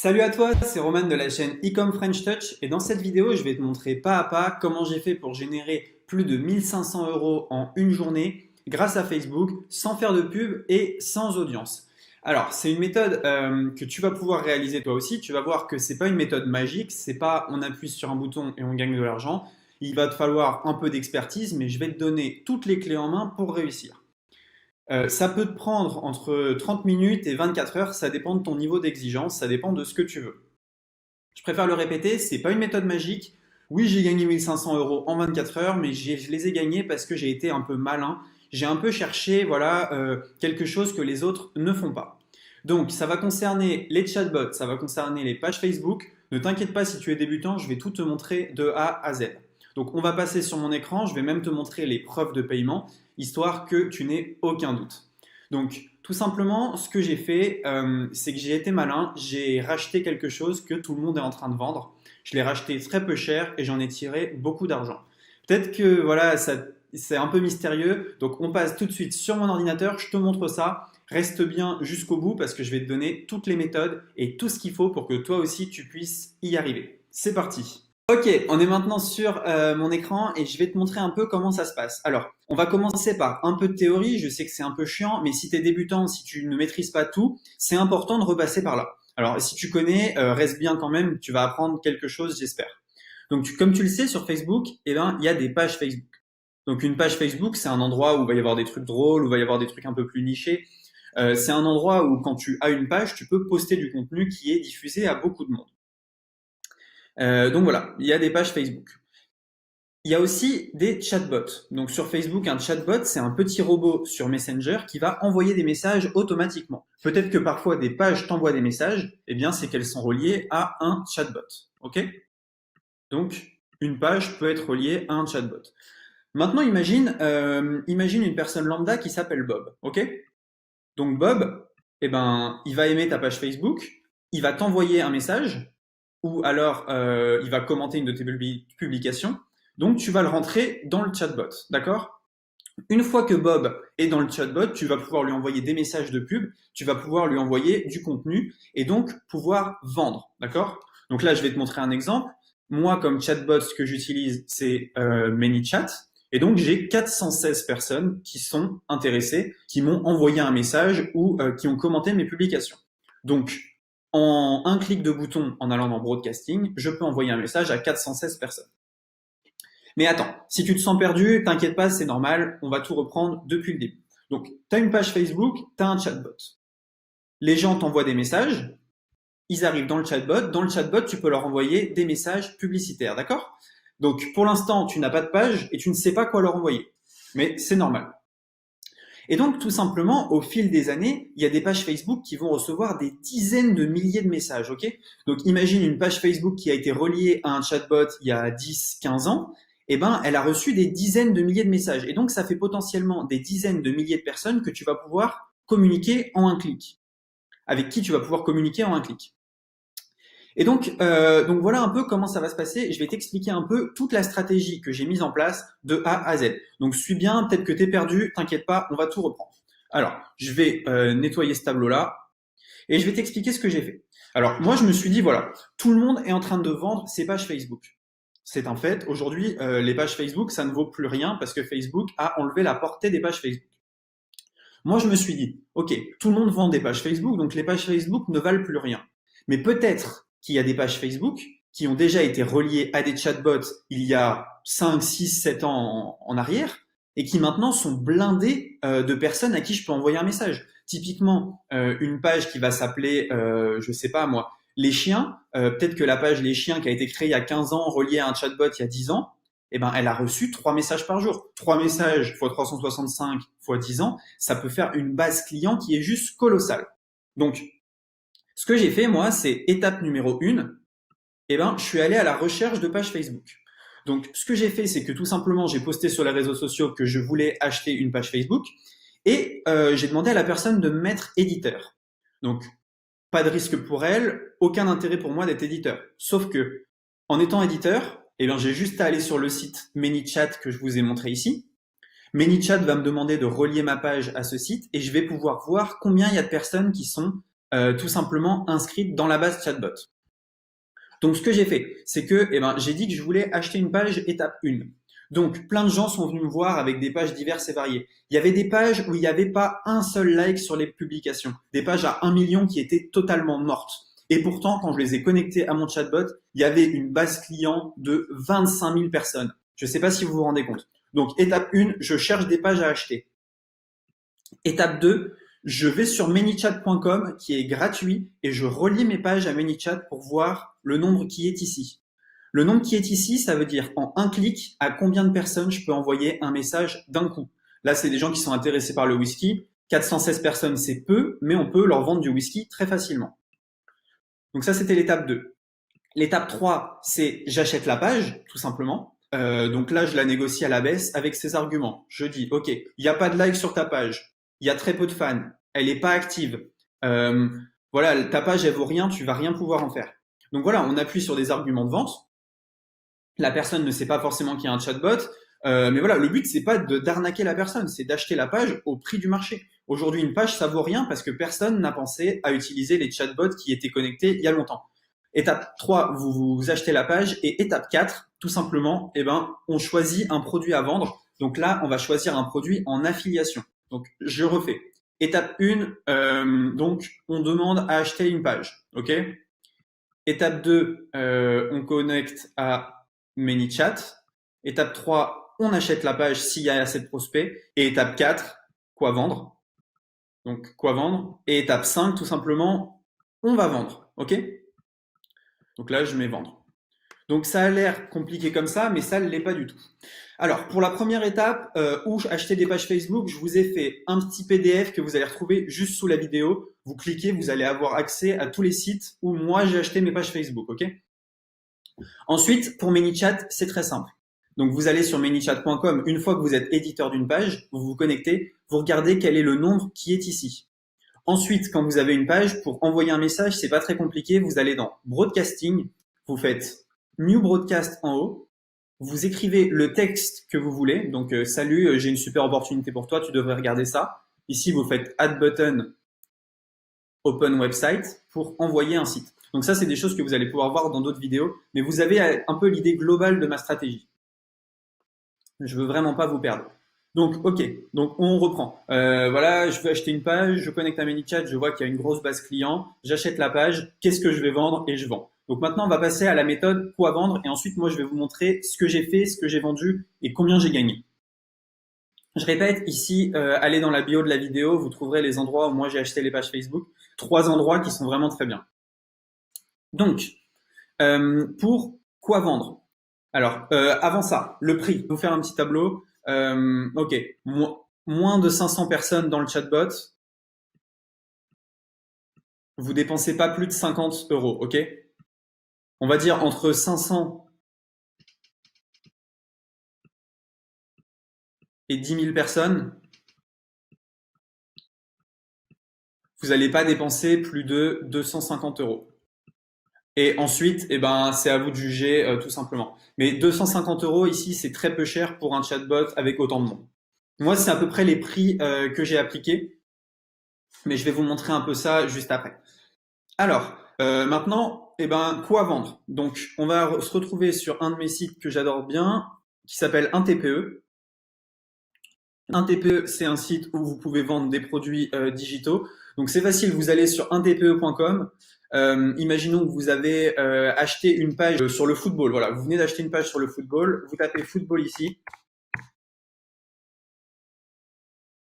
Salut à toi, c'est Roman de la chaîne Ecom French Touch et dans cette vidéo, je vais te montrer pas à pas comment j'ai fait pour générer plus de 1500 euros en une journée grâce à Facebook, sans faire de pub et sans audience. Alors, c'est une méthode que tu vas pouvoir réaliser toi aussi. Tu vas voir que c'est pas une méthode magique, c'est pas on appuie sur un bouton et on gagne de l'argent. Il va te falloir un peu d'expertise, mais je vais te donner toutes les clés en main pour réussir. Ça peut te prendre entre 30 minutes et 24 heures, ça dépend de ton niveau d'exigence, ça dépend de ce que tu veux. Je préfère le répéter, c'est pas une méthode magique. Oui, j'ai gagné 1500 euros en 24 heures, mais je les ai gagnés parce que j'ai été un peu malin. J'ai un peu cherché, voilà, quelque chose que les autres ne font pas. Donc, ça va concerner les chatbots, ça va concerner les pages Facebook. Ne t'inquiète pas si tu es débutant, je vais tout te montrer de A à Z. Donc, on va passer sur mon écran, je vais même te montrer les preuves de paiement, histoire que tu n'aies aucun doute. Donc, tout simplement, ce que j'ai fait, c'est que j'ai été malin, j'ai racheté quelque chose que tout le monde est en train de vendre. Je l'ai racheté très peu cher et j'en ai tiré beaucoup d'argent. Peut-être que voilà, c'est un peu mystérieux, donc on passe tout de suite sur mon ordinateur, je te montre ça. Reste bien jusqu'au bout parce que je vais te donner toutes les méthodes et tout ce qu'il faut pour que toi aussi tu puisses y arriver. C'est parti. Ok, on est maintenant sur mon écran et je vais te montrer un peu comment ça se passe. Alors, on va commencer par un peu de théorie. Je sais que c'est un peu chiant, mais si tu es débutant, si tu ne maîtrises pas tout, c'est important de repasser par là. Alors, si tu connais, reste bien quand même, tu vas apprendre quelque chose, j'espère. Donc, comme tu le sais, sur Facebook, eh ben, il y a des pages Facebook. Donc, une page Facebook, c'est un endroit où il va y avoir des trucs drôles, où il va y avoir des trucs un peu plus nichés. C'est un endroit où, quand tu as une page, tu peux poster du contenu qui est diffusé à beaucoup de monde. Donc voilà, il y a des pages Facebook. Il y a aussi des chatbots. Donc sur Facebook, un chatbot, c'est un petit robot sur Messenger qui va envoyer des messages automatiquement. Peut-être que parfois des pages t'envoient des messages, eh bien c'est qu'elles sont reliées à un chatbot. Ok? Donc une page peut être reliée à un chatbot. Maintenant imagine une personne lambda qui s'appelle Bob. Ok? Donc Bob, eh ben il va aimer ta page Facebook, il va t'envoyer un message ou alors il va commenter une de tes publications. Donc tu vas le rentrer dans le chatbot, d'accord? Une fois que Bob est dans le chatbot, tu vas pouvoir lui envoyer des messages de pub, tu vas pouvoir lui envoyer du contenu et donc pouvoir vendre, d'accord? Donc là, je vais te montrer un exemple. Moi, comme chatbot, ce que j'utilise, c'est ManyChat. Et donc, j'ai 416 personnes qui sont intéressées, qui m'ont envoyé un message ou qui ont commenté mes publications. Donc, en un clic de bouton en allant dans Broadcasting, je peux envoyer un message à 416 personnes. Mais attends, si tu te sens perdu, t'inquiète pas, c'est normal, on va tout reprendre depuis le début. Donc, tu as une page Facebook, tu as un chatbot. Les gens t'envoient des messages, ils arrivent dans le chatbot. Dans le chatbot, tu peux leur envoyer des messages publicitaires, d'accord? Donc, pour l'instant, tu n'as pas de page et tu ne sais pas quoi leur envoyer. Mais c'est normal. Et donc, tout simplement, au fil des années, il y a des pages Facebook qui vont recevoir des dizaines de milliers de messages, ok? Donc, imagine une page Facebook qui a été reliée à un chatbot il y a 10, 15 ans, eh ben, elle a reçu des dizaines de milliers de messages. Et donc, ça fait potentiellement des dizaines de milliers de personnes que tu vas pouvoir communiquer en un clic. Avec qui tu vas pouvoir communiquer en un clic. Et donc voilà un peu comment ça va se passer. Je vais t'expliquer un peu toute la stratégie que j'ai mise en place de A à Z. Donc suis bien, peut-être que t'es perdu, t'inquiète pas, on va tout reprendre. Alors, je vais nettoyer ce tableau-là et je vais t'expliquer ce que j'ai fait. Alors, moi, je me suis dit, voilà, tout le monde est en train de vendre ses pages Facebook. C'est un fait. Aujourd'hui, les pages Facebook, ça ne vaut plus rien parce que Facebook a enlevé la portée des pages Facebook. Moi, je me suis dit, ok, tout le monde vend des pages Facebook, donc les pages Facebook ne valent plus rien. Mais peut-être qu'il y a des pages Facebook qui ont déjà été reliées à des chatbots il y a 5, 6, 7 ans en arrière et qui maintenant sont blindées de personnes à qui je peux envoyer un message. Typiquement, une page qui va s'appeler, je sais pas moi, les chiens, peut-être que la page les chiens qui a été créée il y a 15 ans, reliée à un chatbot il y a 10 ans, eh ben, elle a reçu 3 messages par jour. 3 messages fois 365 fois 10 ans, ça peut faire une base client qui est juste colossale. Donc, ce que j'ai fait, moi, c'est étape numéro 1, eh ben, je suis allé à la recherche de pages Facebook. Donc, ce que j'ai fait, c'est que tout simplement, j'ai posté sur les réseaux sociaux que je voulais acheter une page Facebook et j'ai demandé à la personne de me mettre éditeur. Donc, pas de risque pour elle, aucun intérêt pour moi d'être éditeur. Sauf que, en étant éditeur, eh bien, j'ai juste à aller sur le site ManyChat que je vous ai montré ici. ManyChat va me demander de relier ma page à ce site et je vais pouvoir voir combien il y a de personnes qui sont tout simplement inscrite dans la base chatbot. Donc, ce que j'ai fait, c'est que j'ai dit que je voulais acheter une page étape 1. Donc, plein de gens sont venus me voir avec des pages diverses et variées. Il y avait des pages où il n'y avait pas un seul like sur les publications. Des pages à 1 million qui étaient totalement mortes. Et pourtant, quand je les ai connectées à mon chatbot, il y avait une base client de 25 000 personnes. Je ne sais pas si vous vous rendez compte. Donc, étape 1, je cherche des pages à acheter. Étape 2, je vais sur manychat.com qui est gratuit et je relie mes pages à ManyChat pour voir le nombre qui est ici. Le nombre qui est ici, ça veut dire en un clic à combien de personnes je peux envoyer un message d'un coup. Là, c'est des gens qui sont intéressés par le whisky. 416 personnes, c'est peu, mais on peut leur vendre du whisky très facilement. Donc ça, c'était l'étape 2. L'étape 3, c'est j'achète la page, tout simplement. Donc là, je la négocie à la baisse avec ces arguments. Je dis, OK, il n'y a pas de like sur ta page. Il y a très peu de fans. Elle n'est pas active. Voilà, ta page, elle vaut rien. Tu vas rien pouvoir en faire. Donc voilà, on appuie sur des arguments de vente. La personne ne sait pas forcément qu'il y a un chatbot. Mais voilà, le but, c'est pas d'arnaquer la personne, c'est d'acheter la page au prix du marché. Aujourd'hui, une page, ça vaut rien parce que personne n'a pensé à utiliser les chatbots qui étaient connectés il y a longtemps. Étape 3, vous achetez la page. Et étape 4, tout simplement, on choisit un produit à vendre. Donc là, on va choisir un produit en affiliation. Donc, je refais. Étape 1, donc, on demande à acheter une page. OK? Étape 2, on connecte à ManyChat. Étape 3, on achète la page s'il y a assez de prospects. Et étape 4, quoi vendre? Donc, quoi vendre? Et étape 5, tout simplement, on va vendre. OK? Donc là, je mets vendre. Donc ça a l'air compliqué comme ça, mais ça ne l'est pas du tout. Alors, pour la première étape, où acheter des pages Facebook, je vous ai fait un petit PDF que vous allez retrouver juste sous la vidéo. Vous cliquez, vous allez avoir accès à tous les sites où moi j'ai acheté mes pages Facebook. OK? Ensuite, pour ManyChat, c'est très simple. Donc, vous allez sur manychat.com. Une fois que vous êtes éditeur d'une page, vous vous connectez, vous regardez quel est le nombre qui est ici. Ensuite, quand vous avez une page, pour envoyer un message, c'est pas très compliqué. Vous allez dans Broadcasting, vous faites New Broadcast en haut, vous écrivez le texte que vous voulez. Donc, salut, j'ai une super opportunité pour toi, tu devrais regarder ça. Ici, vous faites Add Button, Open Website pour envoyer un site. Donc ça, c'est des choses que vous allez pouvoir voir dans d'autres vidéos, mais vous avez un peu l'idée globale de ma stratégie. Je veux vraiment pas vous perdre. Donc, OK. Donc, on reprend. Voilà, je veux acheter une page, je connecte à ManyChat, je vois qu'il y a une grosse base client, j'achète la page, qu'est-ce que je vais vendre et je vends. Donc maintenant, on va passer à la méthode quoi vendre et ensuite, moi, je vais vous montrer ce que j'ai fait, ce que j'ai vendu et combien j'ai gagné. Je répète, ici, allez dans la bio de la vidéo, vous trouverez les endroits où moi j'ai acheté les pages Facebook. 3 endroits qui sont vraiment très bien. Donc, pour quoi vendre? Alors, avant ça, le prix. Je vais vous faire un petit tableau. OK, moins de 500 personnes dans le chatbot. Vous dépensez pas plus de 50 euros, OK? On va dire entre 500 et 10 000 personnes. Vous n'allez pas dépenser plus de 250 euros. Et ensuite, c'est à vous de juger tout simplement. Mais 250 euros ici, c'est très peu cher pour un chatbot avec autant de monde. Moi, c'est à peu près les prix que j'ai appliqués, mais je vais vous montrer un peu ça juste après. Alors, maintenant, quoi vendre? Donc, on va se retrouver sur un de mes sites que j'adore bien, qui s'appelle un TPE. Un TPE, c'est un site où vous pouvez vendre des produits digitaux. Donc, c'est facile, vous allez sur untpe.com. Imaginons que vous avez acheté une page sur le football. Voilà, vous venez d'acheter une page sur le football. Vous tapez football ici.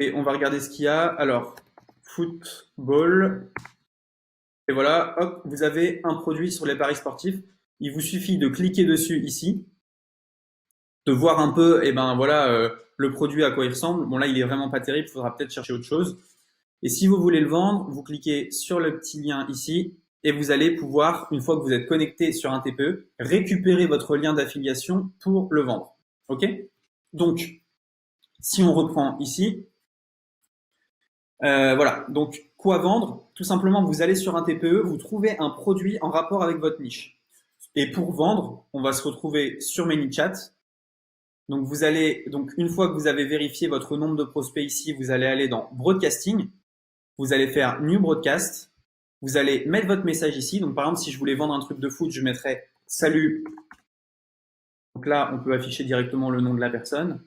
Et on va regarder ce qu'il y a. Alors, football. Et voilà, hop, vous avez un produit sur les paris sportifs. Il vous suffit de cliquer dessus ici, de voir un peu, le produit à quoi il ressemble. Bon là, il est vraiment pas terrible, il faudra peut-être chercher autre chose. Et si vous voulez le vendre, vous cliquez sur le petit lien ici et vous allez pouvoir, une fois que vous êtes connecté sur un TPE, récupérer votre lien d'affiliation pour le vendre. OK? Donc, si on reprend ici, voilà. Donc, quoi vendre? Tout simplement, vous allez sur un TPE, vous trouvez un produit en rapport avec votre niche. Et pour vendre, on va se retrouver sur ManyChat. Donc, une fois que vous avez vérifié votre nombre de prospects ici, vous allez aller dans Broadcasting. Vous allez faire New Broadcast. Vous allez mettre votre message ici. Donc, par exemple, si je voulais vendre un truc de foot, je mettrais « Salut ». Donc là, on peut afficher directement le nom de la personne.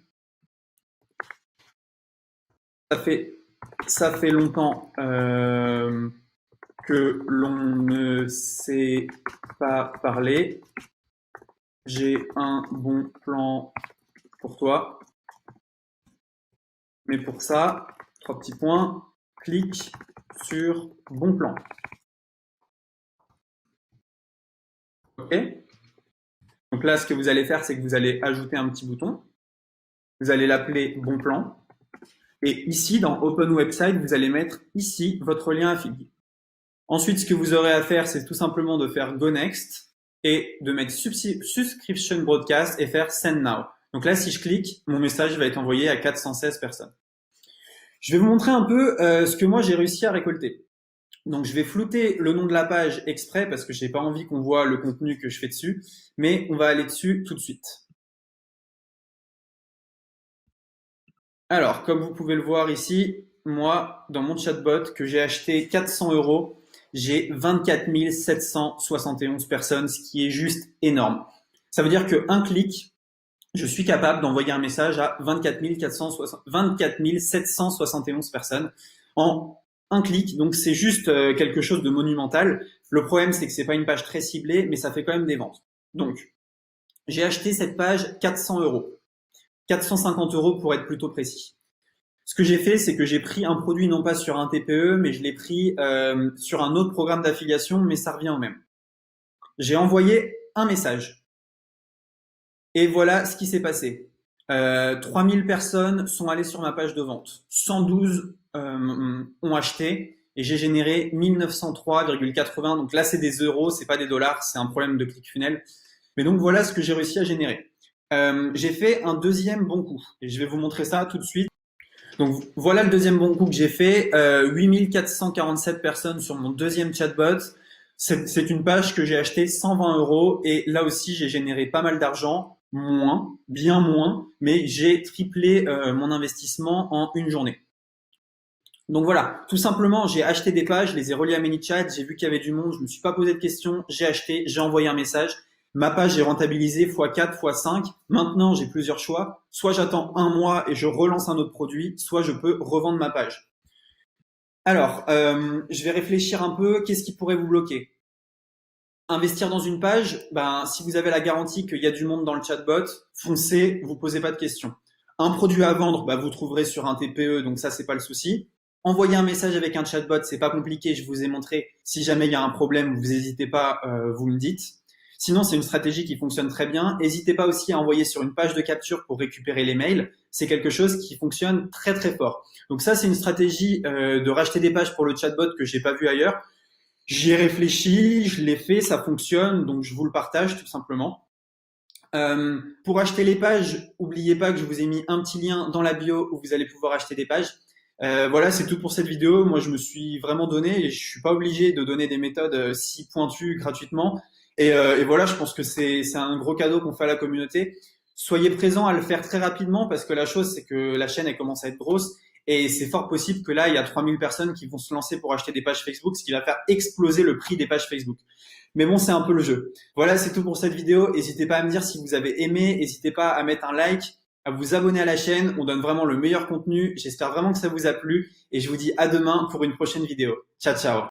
Ça fait longtemps que l'on ne s'est pas parlé. J'ai un bon plan pour toi. Mais pour ça, 3 petits points, clique sur bon plan. OK? Donc là, ce que vous allez faire, c'est que vous allez ajouter un petit bouton. Vous allez l'appeler bon plan. Et ici, dans Open Website, vous allez mettre ici votre lien affilié. Ensuite, ce que vous aurez à faire, c'est tout simplement de faire Go Next et de mettre Subscription Broadcast et faire Send Now. Donc là, si je clique, mon message va être envoyé à 416 personnes. Je vais vous montrer un peu ce que moi j'ai réussi à récolter. Donc je vais flouter le nom de la page exprès parce que j'ai pas envie qu'on voit le contenu que je fais dessus, mais on va aller dessus tout de suite. Alors, comme vous pouvez le voir ici, moi, dans mon chatbot que j'ai acheté 400 €, j'ai 24 771 personnes, ce qui est juste énorme. Ça veut dire qu'un clic, je suis capable d'envoyer un message à 24 771 personnes en un clic. Donc, c'est juste quelque chose de monumental. Le problème, c'est que c'est pas une page très ciblée, mais ça fait quand même des ventes. Donc, j'ai acheté cette page 400 €. 450 € pour être plutôt précis. Ce que j'ai fait, c'est que j'ai pris un produit non pas sur un TPE, mais je l'ai pris sur un autre programme d'affiliation, mais ça revient au même. J'ai envoyé un message. Et voilà ce qui s'est passé. 3000 personnes sont allées sur ma page de vente. 112 ont acheté et j'ai généré 1903,80. Donc là, c'est des euros, c'est pas des dollars, c'est un problème de ClickFunnels. Mais donc voilà ce que j'ai réussi à générer. J'ai fait un deuxième bon coup et je vais vous montrer ça tout de suite. Donc voilà le deuxième bon coup que j'ai fait, 8447 personnes sur mon deuxième chatbot. C'est une page que j'ai achetée 120 € et là aussi j'ai généré pas mal d'argent, bien moins, mais j'ai triplé mon investissement en une journée. Donc voilà, tout simplement, j'ai acheté des pages, je les ai reliées à ManyChat, j'ai vu qu'il y avait du monde, je me suis pas posé de questions, j'ai acheté, j'ai envoyé un message. Ma page est rentabilisée x4, x5. Maintenant, j'ai plusieurs choix. Soit j'attends un mois et je relance un autre produit, soit je peux revendre ma page. Alors, je vais réfléchir un peu. Qu'est-ce qui pourrait vous bloquer? Investir dans une page, si vous avez la garantie qu'il y a du monde dans le chatbot, foncez, vous posez pas de questions. Un produit à vendre, vous trouverez sur un TPE, donc ça, c'est pas le souci. Envoyer un message avec un chatbot, c'est pas compliqué. Je vous ai montré. Si jamais il y a un problème, vous n'hésitez pas, vous me dites. Sinon, c'est une stratégie qui fonctionne très bien. N'hésitez pas aussi à envoyer sur une page de capture pour récupérer les mails. C'est quelque chose qui fonctionne très très fort. Donc ça, c'est une stratégie de racheter des pages pour le chatbot que j'ai pas vu ailleurs. J'y ai réfléchi, je l'ai fait, ça fonctionne, donc je vous le partage tout simplement. Pour acheter les pages, n'oubliez pas que je vous ai mis un petit lien dans la bio où vous allez pouvoir acheter des pages. Voilà, c'est tout pour cette vidéo. Moi, je me suis vraiment donné et je suis pas obligé de donner des méthodes si pointues gratuitement. Et voilà, je pense que c'est un gros cadeau qu'on fait à la communauté. Soyez présents à le faire très rapidement parce que la chose, c'est que la chaîne, elle commence à être grosse et c'est fort possible que là, il y a 3000 personnes qui vont se lancer pour acheter des pages Facebook, ce qui va faire exploser le prix des pages Facebook. Mais bon, c'est un peu le jeu. Voilà, c'est tout pour cette vidéo. N'hésitez pas à me dire si vous avez aimé. N'hésitez pas à mettre un like, à vous abonner à la chaîne. On donne vraiment le meilleur contenu. J'espère vraiment que ça vous a plu et je vous dis à demain pour une prochaine vidéo. Ciao, ciao.